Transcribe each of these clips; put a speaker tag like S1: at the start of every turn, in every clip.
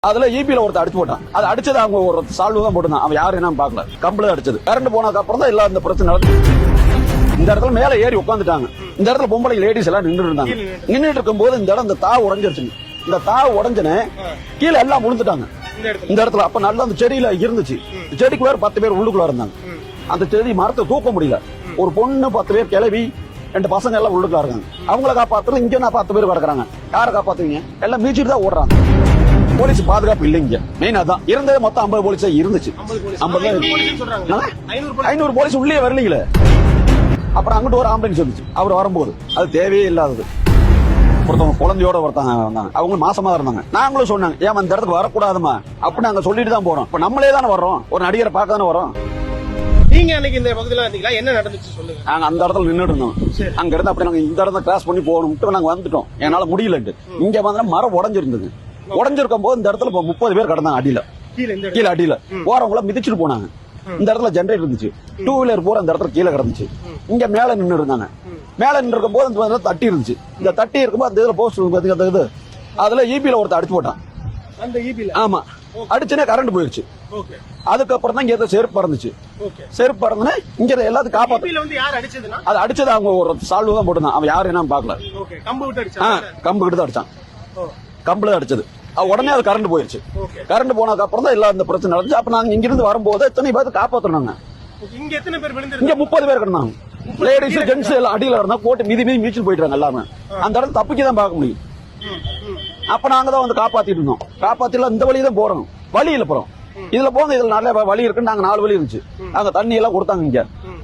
S1: அதுல ஈபில ஒருத்தர் அடிச்சு போட்டான். அது அடிச்சது அவங்க ஒரு சால்வு தான் போட்டுதான். அவன் யாரு என்ன பாக்கல. கம்பள அடிச்சது. கரண்ட் போனதுக்கு அப்புறம் தான் எல்லா இந்த பிரச்சனை நடந்து. இந்த இடத்துல மேல ஏறி உட்காந்துட்டாங்க. இந்த இடத்துல பொம்பளை லேடிஸ் எல்லாம் நின்று இருந்தாங்க. நின்றுட்டு இருக்கும் போது இந்த இடம் இந்த தாவு உடஞ்சிருச்சு. இந்த தாவு உடஞ்சனே கீழே எல்லாம் விழுந்துட்டாங்க. இந்த இடத்துல அப்ப நல்லா அந்த செடியில இருந்துச்சு. செடிக்கு வேற 10 பேர் உள்ளுக்குள்ள இருந்தாங்க. அந்த செடி மரத்தை தூக்க முடியல. ஒரு பொண்ணு 10 பேர் கிளவி 2 பசங்க எல்லாம் உள்ளுக்குள்ள இருக்காங்க. அவங்கள காப்பாத்துறது இங்க நான் 10 பேர் கிடக்குறாங்க. யாரை காப்பாத்துவீங்க? எல்லாம் மீச்சிட்டு தான் ஓடுறாங்க. போலீஸ் பாதுகாப்பு இல்லைங்க. மெயின் அதான் இருந்தது. மொத்தம் 50 போலீஸ் இருந்துச்சு. 500 போலீஸ் உள்ளே வரலீங்களே. அப்புறம் அங்கிட்டு ஒரு ஆம்புலன்ஸ் வந்துச்சு. அவர் வரும்போது அது தேவையே இல்லாதது. ஒருத்தவங்க குழந்தையோட ஒருத்தவங்க வந்தாங்க. அவங்க மாசமா இருந்தாங்க. நாங்களும் சொன்னாங்க, ஏன் அந்த இடத்துக்கு வரக்கூடாதுமா அப்படின்னு நாங்க சொல்லிட்டு தான் போறோம். இப்ப நம்மளே தானே வர்றோம். ஒரு நடிகரை பார்க்க தானே வரோம்.
S2: நீங்க அன்னைக்கு இந்த பகுதியில இருந்தீங்களா? என்ன நடந்துச்சு சொல்லுங்க.
S1: நாங்க அந்த இடத்துல நின்றுட்டு இருந்தோம். அங்க இருந்து அப்படி நாங்க இந்த இடத்துல கிராஸ் பண்ணி போகணும். நாங்க வந்துட்டோம். என்னால முடியலட்டு. இங்க வந்து மரம் உடஞ்சிருந்தது. உடஞ்சிருக்கும் போது இந்த இடத்துல 30 பேர் கிடந்தாங்க. அடியில கீழே அடியில போறவங்கள மிதிச்சுட்டு போனாங்க. இந்த இடத்துல ஜெனரேட்டர் இருந்துச்சு. 2 வீலர் பூரா இந்த இடத்துல கீழே கிடந்துச்சு. இங்க மேல நின்று இருந்தாங்க. மேல நின்று இருக்கும் போது இந்த தட்டி இருந்துச்சு. இந்த தட்டி இருக்கும்போது அந்த இதுல போஸ்ட் அதுல ஈபில ஒருத்தர் அடிச்சு போட்டான்.
S2: அந்த ஈபில
S1: ஆமா அடிச்சுனே கரண்ட் போயிருச்சு. அதுக்கப்புறம் தான் இங்க செருப்பு பறந்துச்சு. செருப்பு பறந்துனே இங்க எல்லாத்தையும் காப்பாத்து. அது அடிச்சது அவங்க ஒரு சால்வு தான் போட்டுதான். அவன் யாரு என்ன பாக்கல. கம்பு கிட்ட தான் அடிச்சான். கம்புல அடிச்சது. உடனே அது கரண்ட் போயிருச்சு. கரண்ட் போனதுக்கு அப்புறம் தான் எல்லா இந்த பிரச்சனை நடந்துச்சு. அப்ப நாங்க இங்க இருந்து வரும்போது எத்தனை பேர் காப்பாத்துறாங்க.
S2: இங்க எத்தனை பேர்
S1: இங்க 30 பேர் கிடந்தாங்க. லேடிஸ் ஜென்ட்ஸ் எல்லாம் அடியில இருந்தா போட்டு மீதி மீச்சல் போயிட்டாங்க எல்லாமே. அந்த இடத்துல தப்பிக்க தான் பார்க்க முடியும். அப்ப நாங்க தான் வந்து காப்பாத்திட்டு இருந்தோம். காப்பாத்தில இந்த வழியை தான் போறோம். வழியில போறோம். இதுல போங்க, இதுல நல்ல வழி இருக்கு. நாங்க 4 வழி இருந்துச்சு. அங்க தண்ணி எல்லாம் கொடுத்தாங்க. இங்க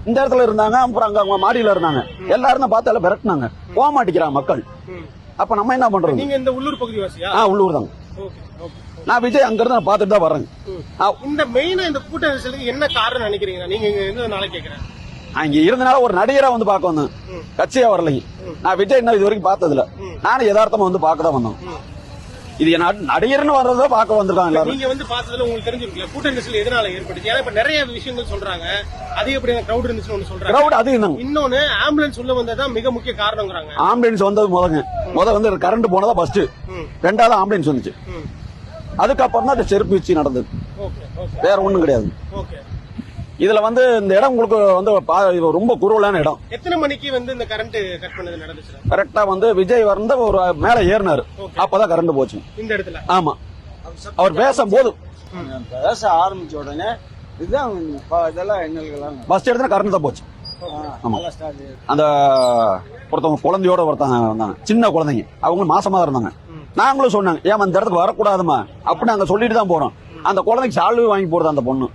S1: இந்த இடத்துல இருந்தாங்க. அப்புறம் அங்க அவங்க மாடியில இருந்தாங்க. எல்லாரும் தான் பார்த்து எல்லாம் விரட்டினாங்க. போக மாட்டேங்கிறாங்க மக்கள். அப்ப நம்ம என்ன பண்றோம்?
S2: நீங்க இந்த உள்ளூர் பகுதி வாசியா?
S1: உள்ளூர் தாங்க. நான் விஜய் அங்க இருந்து பாத்துட்டு தான் வர்றேன்.
S2: இந்த மெயினா இந்த கூட்ட நெரிசலுக்கு என்ன காரணம் நினைக்கிறீங்க? நீங்க இங்க இருந்ததுனால கேக்குறேன்.
S1: அங்க இருந்தனால ஒரு நடிகரா வந்து பார்க்க வந்தேன். கட்சியா வரலைங்க. நான் விஜய் என்ன இது வரைக்கும் பார்த்ததுல. நானும் யதார்த்தமா வந்து பார்க்க தான் வந்தோம். இது நடிகர்னு வர்றதோ பார்க்க வந்திருக்காங்க எல்லாரும்.
S2: நீங்க வந்து பார்த்ததுல உங்களுக்கு தெரிஞ்சிருக்கல கூட்ட நெரிசல் எதனால ஏற்பட்டுச்சு? ஏன்னா இப்ப நிறைய விஷயங்கள் சொல்றாங்க. அதிகப்படியான கிரௌட் இருந்துச்சுன்னு ஒன்னு சொல்றாங்க.
S1: கிரௌட் அது
S2: இன்னொன்னு ஆம்புலன்ஸ் உள்ள வந்ததான் மிக முக்கிய காரணம்ங்கறாங்க.
S1: ஆம்புலன்ஸ் வந்தது முதல்ல வந்து கரண்ட் போனதா ஃபர்ஸ்ட். ரெண்டாவது ஆம்புலன்ஸ் வந்துச்சு. அதுக்கப்புறம் தான் செருப்பு வச்சு நடந்தது. வேற ஒண்ணும் கிடையாது. இதுல வந்து இந்த இடம் உங்களுக்கு வந்து ரொம்ப குறுவலான இடம்.
S2: எத்தனை மணிக்கு வந்து இந்த கரண்ட் கட் பண்ணது நடந்துச்சு?
S1: கரெக்டா வந்து விஜய் வந்து ஒரு மேல ஏறினாரு. அப்பதான் கரண்ட் போச்சு
S2: இந்த இடத்துல.
S1: ஆமா, அவர் பேசும்போது
S3: பேச ஆரம்பிச்ச உடனே இதுதான் இதெல்லாம் எங்களுக்கெல்லாம்
S1: பஸ் எடுத்து கரண்ட் தான் போச்சு. ஆமா, அந்த ஒருத்தவங்க குழந்தையோட ஒருத்தவங்க வந்தாங்க. சின்ன குழந்தைங்க. அவங்க மாசமா இருந்தாங்க. நாங்களும் சொன்னாங்க, ஏன் அந்த இடத்துக்கு வரக்கூடாதுமா அப்படின்னு நாங்க சொல்லிட்டு தான் போறோம். அந்த குழந்தைக்கு சால்வு வாங்கி போடுறது அந்த பொண்ணு.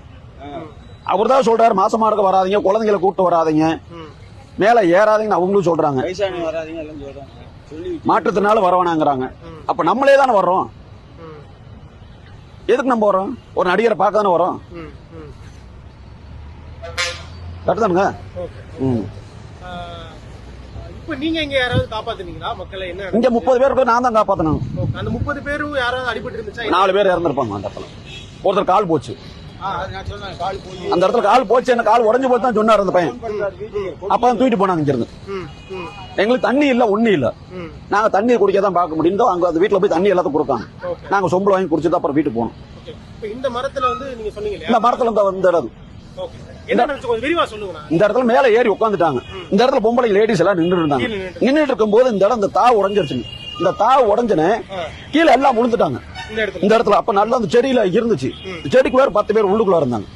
S1: அவர் தான் சொல்றாரு, மாசமா இருக்க வராதீங்க, குழந்தைகளை கூப்பிட்டு வராதீங்க, மேல ஏறாதீங்கன்னு அவங்களும் சொல்றாங்க. மாற்றத்தினால வரவானாங்கிறாங்க. அப்ப நம்மளே தானே வர்றோம். எதுக்கு நம்ம வரோம்? ஒரு நடிகரை பார்க்க தானே வரோம். கரெக்டானுங்க.
S2: இப்ப நீங்க இங்க யாராவது காப்பாத்துனீங்களா மக்களை? என்ன
S1: இங்க 30 பேருக்கு நான் தான் காப்பாத்தணும்.
S2: அந்த 30 பேரும் யாராவது அடிபட்டு இருந்துச்சா?
S1: 4 பேர் இறந்துருப்பாங்க. அந்த இடத்துல ஒருத்தர் கால் போச்சு. அந்த இடத்துல கால் போச்சு. என்ன கால் உடஞ்சு போச்சு தான் சொன்னார் அந்த பையன். அப்பதான் தூக்கிட்டு போனாங்க இங்க இருந்து. எங்களுக்கு தண்ணி இல்ல, ஒண்ணு இல்ல. நாங்க தண்ணி குடிக்க தான் பார்க்க முடியும். அங்க அந்த வீட்டுல போய் தண்ணி எல்லாத்தையும் கொடுத்தாங்க. நாங்க சொம்பளம் வாங்கி குடிச்சுட்டு அப்புறம் வீட்டுக்கு போனோம்.
S2: இந்த மரத்துல வந்து நீங்க சொன்னீங்க,
S1: இந்த மரத்துல இந்த இடம் இந்த இடத்துல மேல ஏறி உட்காந்துட்டாங்க. இந்த இடத்துல பொம்பளை லேடிஸ் எல்லாம் நின்று இருந்தாங்க. நின்றுட்டு இருக்கும் போது இந்த இடம் இந்த தாவு உடஞ்சிருச்சு. இந்த தாவு உடஞ்சனே கீழே எல்லாம் விழுந்துட்டாங்க. இந்த இடத்துல அப்ப நல்லா அந்த செடியில இருந்துச்சு. செடிக்கு வேற 10 பேர் உள்ளுக்குள்ள இருந்தாங்க.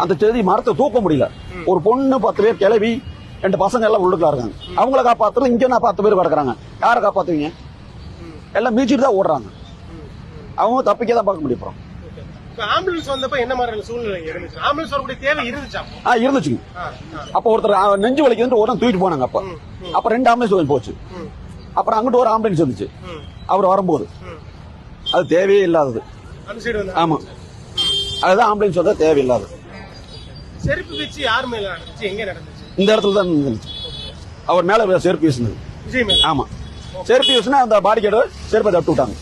S1: அந்த செடி மரத்தை தூக்க முடியல. ஒரு பொண்ணு 10 பேர் கிளவி 2 பசங்க எல்லாம் உள்ளுக்குள்ள இருக்காங்க. அவங்கள காப்பாத்துறது இங்க நான் 10 பேர் கிடக்குறாங்க. யாரை காப்பாத்துவீங்க? எல்லாம் மீச்சிட்டு தான் ஓடுறாங்க. அவங்க தப்பிக்க தான் பார்க்க முடியும்.
S2: ஆம்புலன்ஸ் வந்தப்ப என்ன மாதிரி சூழ்நிலை இருந்துச்சு? ஆம்புலன்ஸ் வரக்கூடிய தேவை இருந்துச்சா?
S1: இருந்துச்சு. அப்ப ஒருத்தர் நெஞ்சு வலிக்கு ஒரு தூக்கிட்டு போனாங்க. அப்ப 2 ஆம்புலன்ஸ் போச்சு. அப்புறம் அங்கிட்டு ஒரு ஆம்புலன்ஸ் வந்துச்சு. அவர் வரும்போது அது தேவையே இல்லாதது. ஆமா, அதுதான் ஆம்புலன்ஸ் வந்தா தேவையில்லாதது.
S2: செருப்பு வச்சு யார் மேல நடந்துச்சு? எங்க நடந்துச்சு?
S1: இந்த இடத்துல தான் நடந்துச்சு. அவர் மேல செருப்பு வீசினது.
S2: விஜய் மேல.
S1: ஆமா, செருப்பு வீசினா அந்த பாடிக்கேடு செருப்பை தட்டு விட்டாங்க.